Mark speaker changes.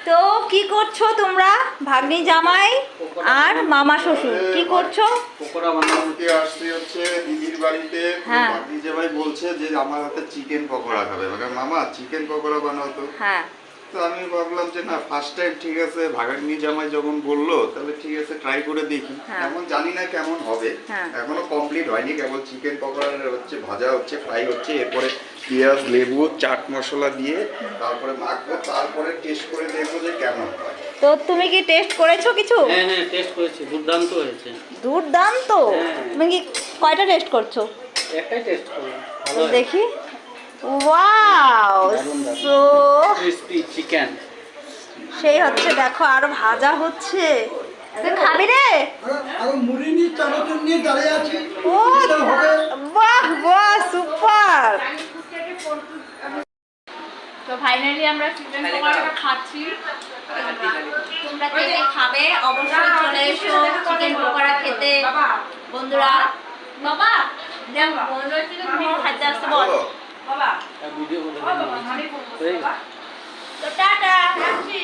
Speaker 1: তো কি করছো তোমরা, ভাগ্নি জামাই আর মামা শ্বশুর কি করছো?
Speaker 2: পকোড়া বানাতে আসছি হচ্ছে দিদির বাড়িতে।
Speaker 1: হ্যাঁ।
Speaker 2: ভাগ্নি জামাই বলছে যে আমার হাতে চিকেন পকোড়া খাবে, মানে মামা চিকেন পকোড়া বানাও তো।
Speaker 1: হ্যাঁ।
Speaker 2: তো আমি ভাবলাম যে না, ফার্স্ট টাইম, ঠিক আছে ভাগ্নি জামাই যখন বললো তাহলে ঠিক আছে ট্রাই করে দেখি।
Speaker 1: হ্যাঁ।
Speaker 2: এখন জানি না কেমন হবে,
Speaker 1: হ্যাঁ।
Speaker 2: এখনো কমপ্লিট হয়নি, কেবল চিকেন পকোড়া হচ্ছে, ভাজা হচ্ছে, ফ্রাই হচ্ছে, এরপরে পেঁয়াজ লেবু চাট মশলা দিয়ে তারপরে মাখবো, তারপরে টেস্ট করে দেখবো যে কেমন হয়।
Speaker 1: তো তুমি কি টেস্ট করেছো কিছু?
Speaker 3: হ্যাঁ হ্যাঁ টেস্ট করেছি, দুর্দান্ত হয়েছে।
Speaker 1: দুর্দান্ত।
Speaker 3: হ্যাঁ।
Speaker 1: তুমি কি কয়টা টেস্ট করছো?
Speaker 3: একটাই টেস্ট করলাম,
Speaker 1: তো
Speaker 3: ভালো হয়েছে।
Speaker 1: দেখি। ওয়াও,
Speaker 3: দারুণ দারুণ।
Speaker 1: So
Speaker 3: crispy chicken.
Speaker 1: সেই হচ্ছে, দেখো আরো ভাজা হচ্ছে। তুই খাবি রে?
Speaker 4: আরো মুড়ি নিয়ে চানাচুর নিয়ে দাঁড়িয়ে আছি।
Speaker 1: ও বাহ বাহ, সুপার। তো ফাইনালি আমরা চিকেন পকোড়াটা খাচ্ছি। তোমরা কে কে খাবে অবশ্যই চলে এসো চিকেন পকোড়া খেতে বন্ধুরা। বাবা দেখ বন্ধুরা চিকেন পকোড়া খাইতে আসতে বল বাবা।
Speaker 3: ভিডিও করে
Speaker 1: তো টাটা, রাখছি।